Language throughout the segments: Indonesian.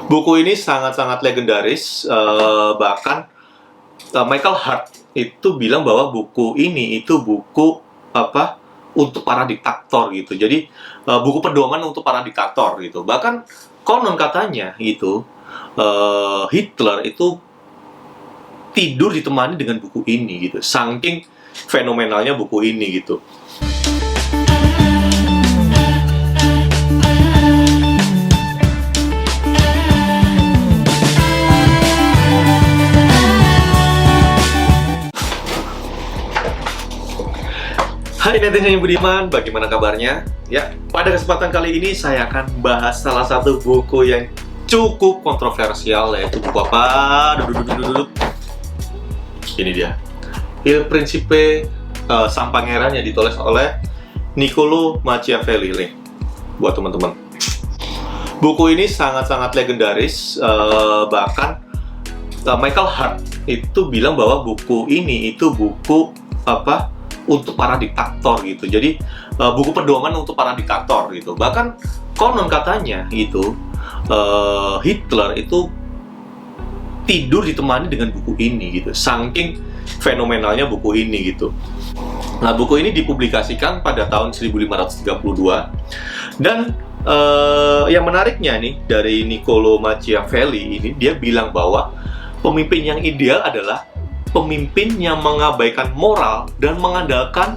Buku ini sangat-sangat legendaris, bahkan Michael Hart itu bilang bahwa buku ini itu buku apa untuk para diktator gitu. Jadi buku pedoman untuk para diktator gitu. Bahkan konon katanya itu Hitler itu tidur ditemani dengan buku ini gitu. Saking fenomenalnya buku ini gitu. Hai netizen yang budiman, bagaimana kabarnya? Ya, pada kesempatan kali ini saya akan bahas salah satu buku yang cukup kontroversial, yaitu buku apa? Ini dia, Il Principe, Sang Pangeran, yang ditulis oleh Niccolo Machiavelli nih, buat teman-teman. Buku ini sangat-sangat legendaris, bahkan Michael Hart itu bilang bahwa buku ini itu buku untuk para diktator gitu. Jadi buku pedoman untuk para diktator gitu. Bahkan konon katanya itu Hitler itu tidur ditemani dengan buku ini gitu. Saking fenomenalnya buku ini gitu. Nah, buku ini dipublikasikan pada tahun 1532 dan yang menariknya nih dari Niccolo Machiavelli ini, dia bilang bahwa pemimpin yang ideal adalah pemimpin yang mengabaikan moral dan mengandalkan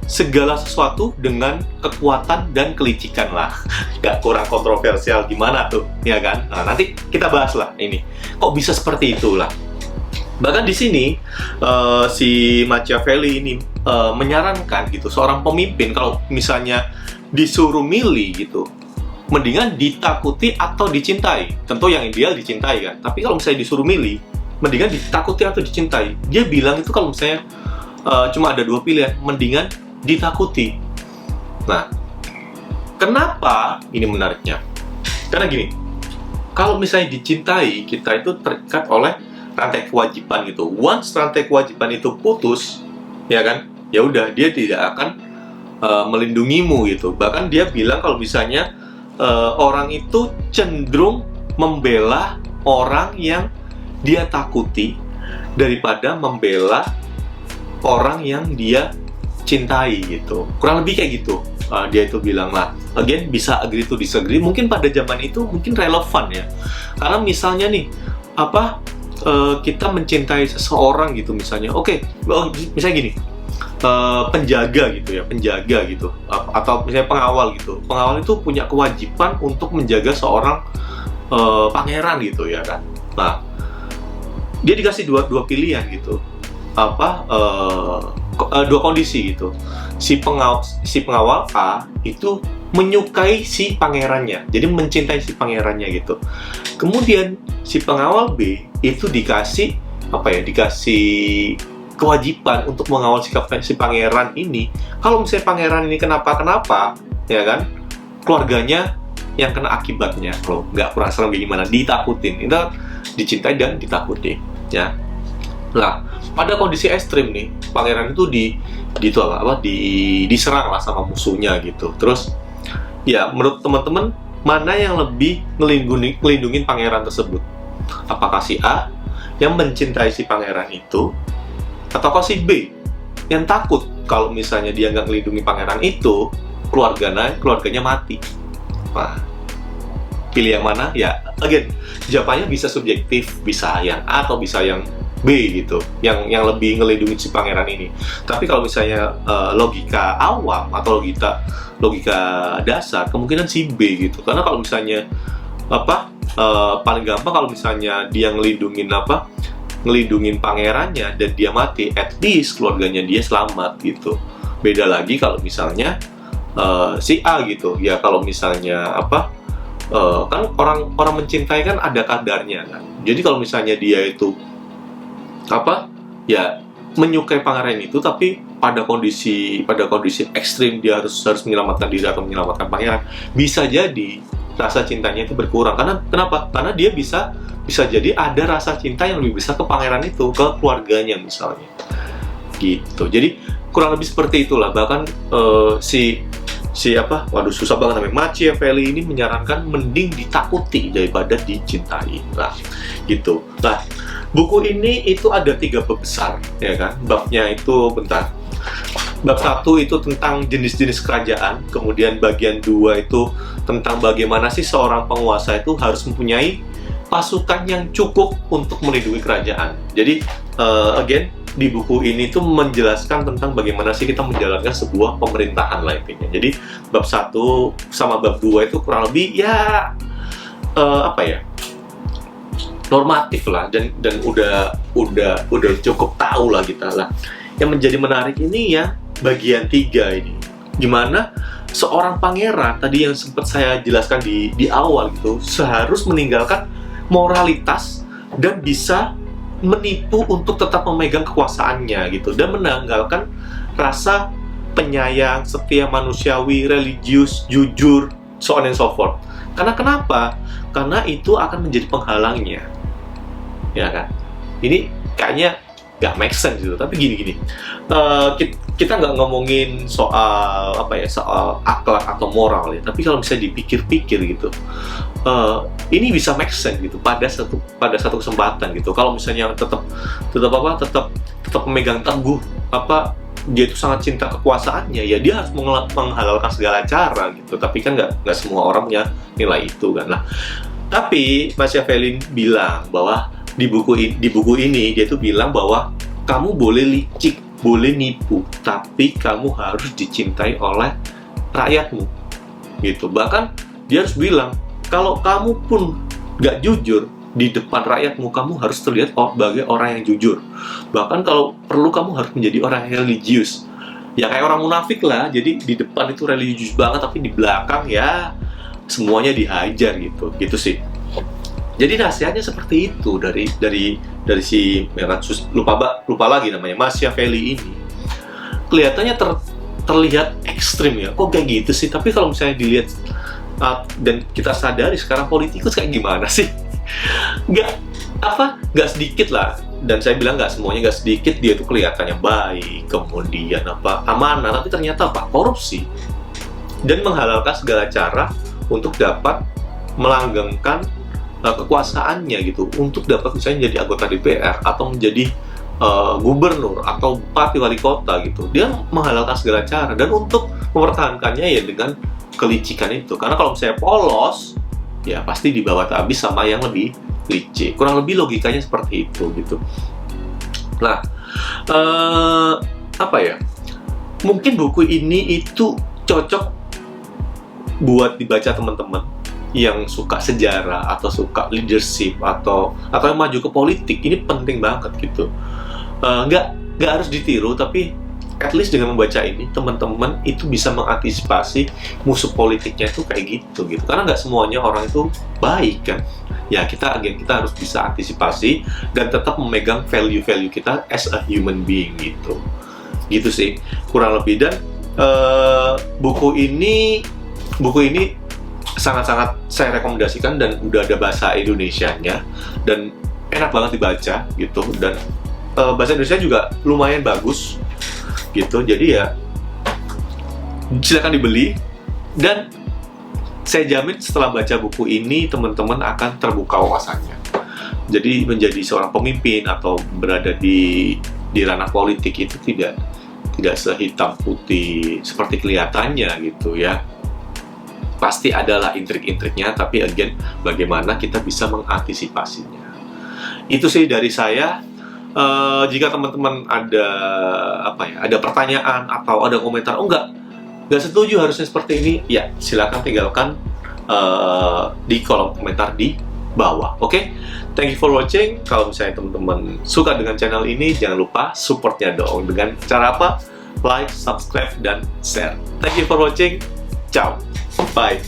segala sesuatu dengan kekuatan dan kelicikan lah. Gak kurang kontroversial gimana tuh, ya kan? Nah, nanti kita bahas lah ini. Kok bisa seperti itulah? Bahkan di sini si Machiavelli ini menyarankan gitu, seorang pemimpin kalau misalnya disuruh milih gitu, mendingan ditakuti atau dicintai. Tentu yang ideal dicintai kan. Tapi kalau misalnya disuruh milih, mendingan ditakuti atau dicintai. Dia bilang itu kalau misalnya cuma ada dua pilihan, mendingan ditakuti. Nah, kenapa ini menariknya? Karena gini, kalau misalnya dicintai, kita itu terikat oleh rantai kewajiban gitu. Once rantai kewajiban itu putus, ya kan? Ya udah, dia tidak akan melindungimu gitu. Bahkan dia bilang kalau misalnya orang itu cenderung membela orang yang dia takuti daripada membela orang yang dia cintai gitu. Kurang lebih kayak gitu. Dia itu bilang lah. Again, bisa agree to disagree. Mungkin pada zaman itu mungkin relevan ya. Karena misalnya nih, kita mencintai seseorang gitu misalnya. Oke, misalnya gini. Penjaga gitu ya, penjaga gitu. Atau misalnya pengawal gitu. Pengawal itu punya kewajiban untuk menjaga seorang pangeran gitu ya kan. Nah, dia dikasih dua pilihan gitu, dua kondisi gitu. Si pengawal A itu menyukai si pangerannya, jadi mencintai si pangerannya gitu. Kemudian si pengawal B itu dikasih dikasih kewajiban untuk mengawal si pangeran ini. Kalau misalnya pangeran ini kenapa ya kan, keluarganya yang kena akibatnya. Kalau nggak kurang serem kayak gimana, ditakutin. Itu dicintai dan ditakuti ya. Nah, pada kondisi ekstrim nih, pangeran itu diserang lah sama musuhnya gitu. Terus ya, menurut teman-teman, mana yang lebih ngelindungin pangeran tersebut? Apakah si A yang mencintai si pangeran itu, ataukah si B yang takut kalau misalnya dia nggak ngelindungi pangeran itu, keluarganya mati? Nah, pilih yang mana? Ya, again, jawabannya bisa subjektif, bisa yang A atau bisa yang B gitu, yang lebih ngelindungi si pangeran ini. Tapi kalau misalnya logika awam atau logika dasar, kemungkinan si B gitu. Karena kalau misalnya paling gampang kalau misalnya dia ngelindungin pangerannya dan dia mati, at least keluarganya dia selamat gitu. Beda lagi kalau misalnya si A gitu, ya kalau misalnya kan orang mencintai kan ada kadarnya kan. Jadi kalau misalnya dia itu menyukai pangeran itu, tapi pada kondisi ekstrim dia harus menyelamatkan diri atau menyelamatkan pangeran, bisa jadi rasa cintanya itu berkurang. Kenapa? Karena dia bisa jadi ada rasa cinta yang lebih besar ke pangeran itu, ke keluarganya misalnya gitu. Jadi kurang lebih seperti itulah. Bahkan si waduh susah banget namanya, Machiavelli ini menyarankan mending ditakuti daripada dicintai. Nah, gitu. Nah, buku ini itu ada 3 bab besar, ya kan? Babnya itu, bentar. Bab 1 itu tentang jenis-jenis kerajaan, kemudian bagian 2 itu tentang bagaimana sih seorang penguasa itu harus mempunyai pasukan yang cukup untuk melindungi kerajaan. Jadi, again, di buku ini tuh menjelaskan tentang bagaimana sih kita menjalankan sebuah pemerintahan lah intinya. Jadi bab 1 sama bab 2 itu kurang lebih ya normatif lah, dan udah cukup tahu lah kita lah. Yang menjadi menarik ini ya bagian 3 ini, gimana seorang pangeran tadi yang sempat saya jelaskan di awal gitu, seharus meninggalkan moralitas dan bisa menipu untuk tetap memegang kekuasaannya gitu, dan menanggalkan rasa penyayang, setia, manusiawi, religius, jujur, so on and so forth. Karena kenapa? Karena itu akan menjadi penghalangnya, ya kan? Ini kayaknya nggak make sense gitu, tapi gini-gini, kita nggak ngomongin soal soal akhlak atau moral ya, tapi kalau misalnya dipikir-pikir gitu, ini bisa make sense gitu pada satu kesempatan gitu. Kalau misalnya tetap memegang teguh dia itu sangat cinta kekuasaannya, ya dia harus menghalalkan segala cara gitu. Tapi kan nggak semua orang punya nilai itu kan. Nah, tapi Machiavelli bilang bahwa di buku ini dia tuh bilang bahwa kamu boleh licik, boleh nipu, tapi kamu harus dicintai oleh rakyatmu gitu. Bahkan dia harus bilang, kalau kamu pun gak jujur di depan rakyatmu, kamu harus terlihat sebagai orang yang jujur. Bahkan kalau perlu kamu harus menjadi orang yang religius. Ya kayak orang munafik lah, jadi di depan itu religius banget, tapi di belakang ya semuanya dihajar gitu. Gitu sih. Jadi nasihatnya seperti itu dari si lupa lagi namanya Machiavelli ini. Kelihatannya terlihat ekstrim ya. Kok kayak gitu sih? Tapi kalau misalnya dilihat dan kita sadari sekarang politikus kayak gimana sih? Nggak sedikit lah, dan saya bilang nggak semuanya, nggak sedikit dia tuh kelihatannya baik, kemudian amanah, tapi ternyata korupsi dan menghalalkan segala cara untuk dapat melanggengkan kekuasaannya gitu, untuk dapat misalnya jadi anggota DPR atau menjadi gubernur atau bupati wali kota gitu. Dia menghalalkan segala cara, dan untuk mempertahankannya ya dengan kelicikan itu. Karena kalau misalnya polos, ya pasti dibawa habis sama yang lebih licik. Kurang lebih logikanya seperti itu gitu. Nah, mungkin buku ini itu cocok buat dibaca teman-teman yang suka sejarah atau suka leadership atau yang maju ke politik. Ini penting banget gitu. Nggak harus ditiru, tapi at least dengan membaca ini teman-teman itu bisa mengantisipasi musuh politiknya itu kayak gitu. Karena nggak semuanya orang itu baik kan. Ya kita harus bisa antisipasi dan tetap memegang value kita as a human being gitu. Gitu sih kurang lebih. Dan buku ini sangat-sangat saya rekomendasikan, dan udah ada bahasa Indonesianya dan enak banget dibaca gitu, dan bahasa Indonesia juga lumayan bagus gitu. Jadi ya silakan dibeli, dan saya jamin setelah baca buku ini teman-teman akan terbuka wawasannya. Jadi menjadi seorang pemimpin atau berada di ranah politik itu tidak sehitam putih seperti kelihatannya gitu ya. Pasti adalah intrik-intriknya, tapi again bagaimana kita bisa mengantisipasinya. Itu sih dari saya. Jika teman-teman ada pertanyaan atau ada komentar, nggak setuju harusnya seperti ini, ya silakan tinggalkan di kolom komentar di bawah. Oke? Thank you for watching. Kalau misalnya teman-teman suka dengan channel ini, jangan lupa supportnya dong. Dengan cara apa? Like, subscribe, dan share. Thank you for watching. Ciao. Bye.